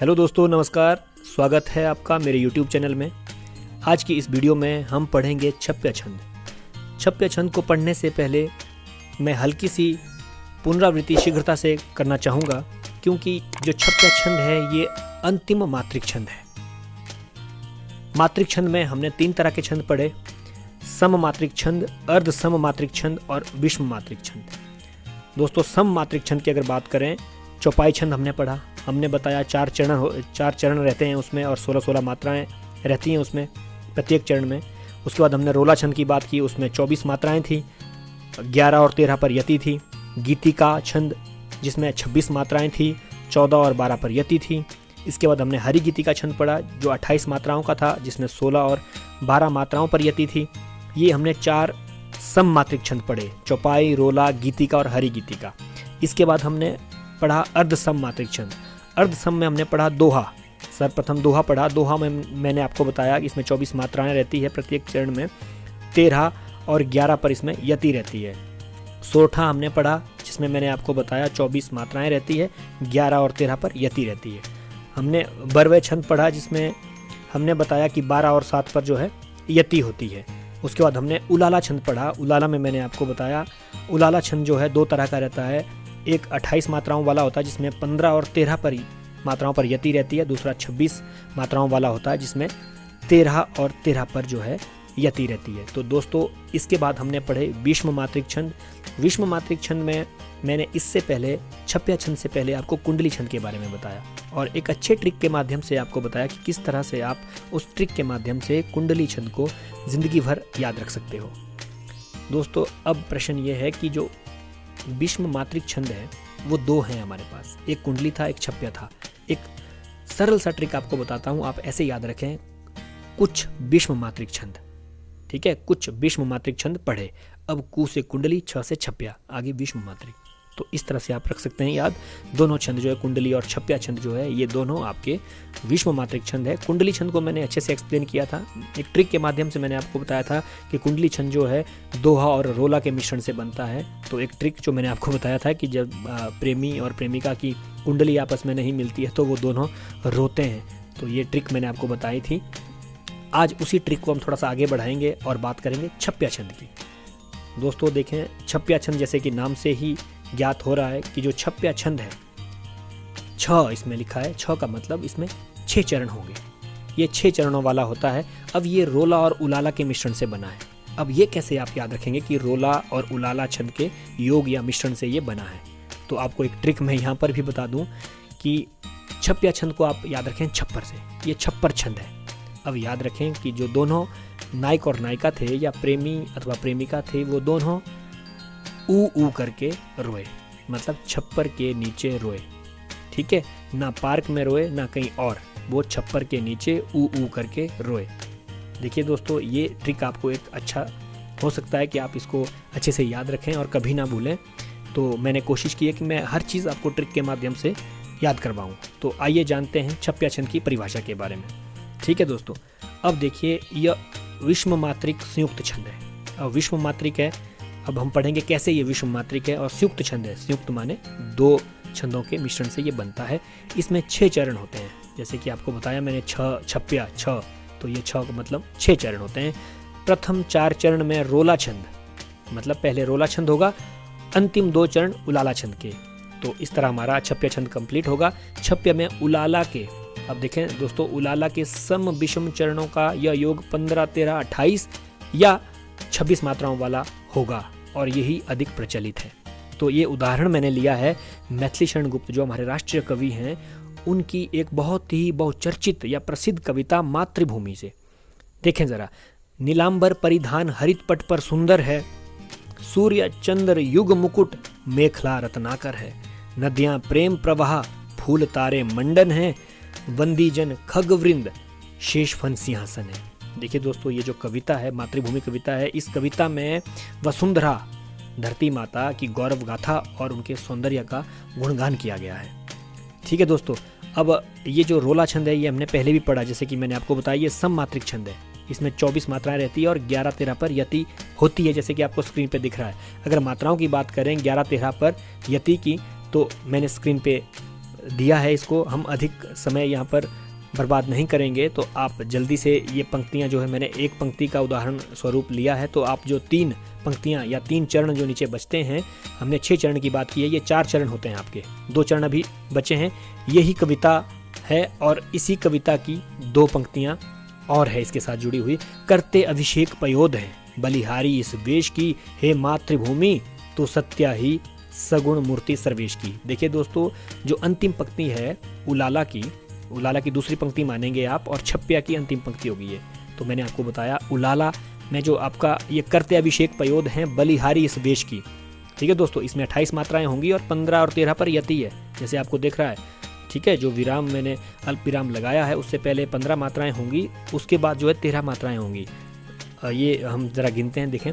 Hello दोस्तों, नमस्कार। स्वागत है आपका मेरे YouTube चैनल में। आज की इस वीडियो में हम पढ़ेंगे छप्य छंद। छप्य छंद को पढ़ने से पहले मैं हल्की सी पुनरावृत्ति शीघ्रता से करना चाहूँगा, क्योंकि जो छप्य छंद है ये अंतिम मात्रिक छंद है। मात्रिक छंद में हमने 3 तरह के छंद पढ़े: सम मात्रिक छंद, अर्ध सम मात्रिक छंद और विषम मात्रिक छंद। दोस्तों, सम मात्रिक छंद की अगर बात करें, चौपाई छंद हमने पढ़ा। हमने बताया 4 चरण रहते हैं उसमें और 16-16 मात्राएं रहती हैं उसमें प्रत्येक चरण में। उसके बाद हमने रोला छंद की बात की, उसमें 24 मात्राएं थी, 11 और 13 पर यति थी। गीतिका छंद जिसमें 26 मात्राएं थी, 14 और 12 पर यति थी। इसके बाद हमने हरि गीतिका छंद पढ़ा जो 28 मात्राओं का था, जिसमें 16 और 12 मात्राओं पर यति थी। ये हमने 4 सम मात्रिक छंद पढ़े: चौपाई, रोला, गीतिका और हरि गीतिका। इसके बाद हमने पढ़ा अर्ध सम मात्रिक छंद। अर्ध सम में हमने पढ़ा दोहा। सर्वप्रथम दोहा पढ़ा। दोहा में मैंने आपको बताया कि इसमें 24 मात्राएं रहती है प्रत्येक चरण में, 13 और 11 पर इसमें यति रहती है। सोरठा हमने पढ़ा जिसमें मैंने आपको बताया 24 मात्राएं रहती है, 11 और 13 पर यति रहती है। हमने बरवे छंद पढ़ा जिसमें हमने बताया कि 12 और 7 पर जो है यति होती है। उसके बाद हमने उलाला छंद पढ़ा। उलाला में मैंने आपको बताया उलाला छंद जो है 2 तरह का रहता है। एक 28 मात्राओं वाला होता है जिसमें 15 और 13 पर मात्राओं पर यति रहती है। दूसरा 26 मात्राओं वाला होता है जिसमें 13 और 13 पर जो है यति रहती है। तो दोस्तों, इसके बाद हमने पढ़े विषम मात्रिक छंद। विषम मात्रिक छंद में मैंने इससे पहले छप्य छंद से पहले आपको कुंडली छंद के बारे में बताया और एक अच्छे ट्रिक के माध्यम से आपको बताया कि किस तरह से आप उस ट्रिक के माध्यम से कुंडली छंद को जिंदगी भर याद रख सकते हो। दोस्तों, अब प्रश्न ये है कि जो विषम मात्रिक छंद है वो 2 हैं हमारे पास। एक कुंडली था, एक छप्य था। एक सरल सा ट्रिक आपको बताता हूँ, आप ऐसे याद रखें: कुछ विषम मात्रिक छंद। ठीक है, कुछ विषम मात्रिक छंद पढ़े। अब कु से कुंडली, छ से छप्या, आगे विषम मात्रिक। तो इस तरह से आप रख सकते हैं याद। दोनों छंद जो है, कुंडली और छप्या छंद जो है, ये दोनों आपके विषम मात्रिक छंद है। कुंडली छंद को मैंने अच्छे से एक्सप्लेन किया था, एक ट्रिक के माध्यम से मैंने आपको बताया था कि कुंडली छंद जो है दोहा और रोला के मिश्रण से बनता है। तो एक ट्रिक जो मैंने आपको बताया था कि जब प्रेमी और प्रेमिका की कुंडली आपस में नहीं मिलती है तो वो दोनों रोते हैं। तो ये ट्रिक मैंने आपको बताई थी। आज उसी ट्रिक को हम थोड़ा सा आगे बढ़ाएंगे और बात करेंगे छप्या छंद की। दोस्तों देखें, छप्या छंद जैसे कि नाम से ही ज्ञात हो रहा है कि जो छप्या छंद है, 6 इसमें लिखा है। 6 का मतलब इसमें 6 चरण होंगे। ये 6 चरणों वाला होता है। अब ये रोला और उलाला के मिश्रण से बना है। अब ये कैसे आप याद रखेंगे कि रोला और उलाला छंद के योग या मिश्रण से ये बना है? तो आपको एक ट्रिक मैं यहाँ पर भी बता दूँ कि छप्या छंद को आप याद रखें छप्पर से। ये छप्पर छंद है। अब याद रखें कि जो दोनों नायक और नायिका थे या प्रेमी अथवा प्रेमिका थे, वो दोनों ऊ करके रोए, मतलब छप्पर के नीचे रोए। ठीक है, ना पार्क में रोए ना कहीं और, वो छप्पर के नीचे ऊ करके रोए। देखिए दोस्तों, ये ट्रिक आपको एक अच्छा हो सकता है कि आप इसको अच्छे से याद रखें और कभी ना भूलें। तो मैंने कोशिश की है कि मैं हर चीज़ आपको ट्रिक के माध्यम से याद करवाऊँ। तो आइए जानते हैं छप्या छंद की परिभाषा के बारे में। ठीक है दोस्तों, अब देखिए, यह विषम मात्रिक संयुक्त छंद है। अब विषम मात्रिक है, अब हम पढ़ेंगे कैसे ये विषम मात्रिक है। और संयुक्त छंद है, संयुक्त माने 2 छंदों के मिश्रण से ये बनता है। इसमें 6 चरण होते हैं, जैसे कि आपको बताया मैंने, छप्या 6, तो ये 6 का मतलब 6 चरण होते हैं। प्रथम 4 चरण में रोला छंद, मतलब पहले रोला छंद होगा, अंतिम 2 चरण उलाला छंद के। तो इस तरह हमारा छप्या छंद कंप्लीट होगा। छप्य में उलाला के, अब देखें दोस्तों, उलाला के सम विषम चरणों का यह योग 15, 13, 28 या 26 मात्राओं वाला होगा और यही अधिक प्रचलित है। तो ये उदाहरण मैंने लिया है मैथिली शरण गुप्त, जो हमारे राष्ट्रीय कवि हैं, उनकी एक बहुत ही बहुचर्चित या प्रसिद्ध कविता मातृभूमि से। देखें जरा: नीलांबर परिधान हरित पट पर सुंदर है, सूर्य चंद्र युग मुकुट मेखला रत्नाकर है, नदियां प्रेम प्रवाह फूल तारे मंडन है, वंदी जन खगवृंद शेष फन सिंहासन है। देखिए दोस्तों, ये जो कविता है मातृभूमि कविता है, इस कविता में वसुंधरा धरती माता की गौरव गाथा और उनके सौंदर्य का गुणगान किया गया है। ठीक है दोस्तों, अब ये जो रोला छंद है ये हमने पहले भी पढ़ा, जैसे कि मैंने आपको बताया ये सम मात्रिक छंद है। इसमें 24 मात्राएं रहती है और 11-13 पर यति होती है, जैसे कि आपको स्क्रीन पे दिख रहा है। अगर मात्राओं की बात करें 11-13 पर यति की, तो मैंने स्क्रीन पे दिया है, इसको हम अधिक समय यहाँ पर बर्बाद नहीं करेंगे। तो आप जल्दी से ये पंक्तियाँ जो है, मैंने एक पंक्ति का उदाहरण स्वरूप लिया है, तो आप जो 3 पंक्तियाँ या 3 चरण जो नीचे बचते हैं, हमने 6 चरण की बात की है, ये 4 चरण होते हैं आपके, 2 चरण अभी बचे हैं। यही कविता है और इसी कविता की 2 पंक्तियाँ और है इसके साथ जुड़ी हुई। करते अभिषेक पयोध है बलिहारी इस वेश की, हे मातृभूमि तो सत्या ही सगुण मूर्ति सर्वेश की। देखिए दोस्तों, जो अंतिम पंक्ति है उलाला की दूसरी पंक्ति मानेंगे आप, और छप्या की अंतिम पंक्ति होगी ये। तो मैंने आपको बताया उलाला में जो आपका ये करते अभिषेक पयोध हैं बलिहारी इस वेश की, ठीक है दोस्तों, इसमें 28 मात्राएं होंगी और 15 और 13 पर यति है, जैसे आपको दिख रहा है, ठीक है। जो विराम मैंने अल्प विराम लगाया है उससे पहले 15 मात्राएं होंगी, उसके बाद जो है 13 मात्राएं होंगी। ये हम जरा गिनते हैं, देखें।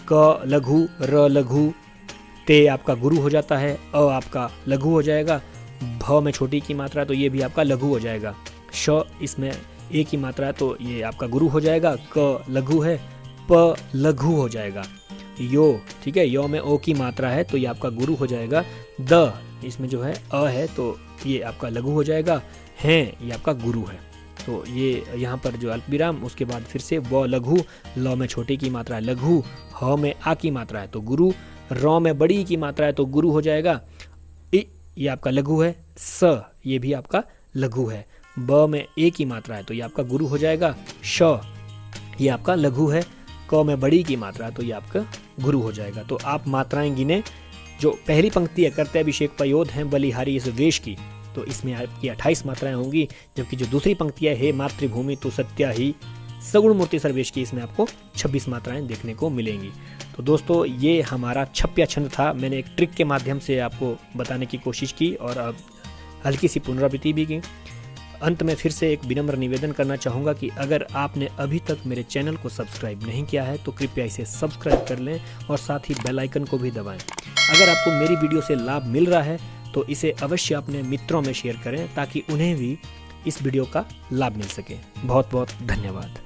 क लघु, र लघु, ते आपका गुरु हो जाता है, अ आपका लघु हो जाएगा, भ में छोटी की मात्रा तो ये भी आपका लघु हो जाएगा, श इसमें ए की मात्रा है तो ये आपका गुरु हो जाएगा, क लघु है, प लघु हो जाएगा, यो, ठीक है, यो में ओ की मात्रा है तो ये आपका गुरु हो जाएगा, द इसमें जो है अ है तो ये आपका लघु हो जाएगा, हैं ये आपका गुरु है। तो ये यहाँ पर जो अल्प विराम, उसके बाद फिर से व लघु, ल में छोटी की मात्रा है लघु, ह में आ की मात्रा है तो गुरु, र में बड़ी की मात्रा है तो गुरु हो जाएगा, इ ये आपका लघु है, स ये भी आपका लघु है, ब में ए की मात्रा है तो ये आपका गुरु हो जाएगा, श ये आपका लघु है, क में बड़ी की मात्रा है तो ये आपका गुरु हो जाएगा। तो आप मात्राएं गिने। जो पहली पंक्ति है करते अभिषेक पयोध हैं बलिहारी इस वेश की, तो इसमें आपकी 28 मात्राएं होंगी, जबकि जो दूसरी पंक्ति है हे मातृभूमि तो सत्या ही सगुण मूर्ति सर्वेश की, इसमें आपको 26 मात्राएं देखने को मिलेंगी। तो दोस्तों ये हमारा छप्या छंद था, मैंने एक ट्रिक के माध्यम से आपको बताने की कोशिश की और अब हल्की सी पुनरावृत्ति भी की। अंत में फिर से एक विनम्र निवेदन करना चाहूँगा कि अगर आपने अभी तक मेरे चैनल को सब्सक्राइब नहीं किया है तो कृपया इसे सब्सक्राइब कर लें और साथ ही बेल आइकन को भी दबाएं। अगर आपको मेरी वीडियो से लाभ मिल रहा है तो इसे अवश्य अपने मित्रों में शेयर करें ताकि उन्हें भी इस वीडियो का लाभ मिल सके। बहुत बहुत धन्यवाद।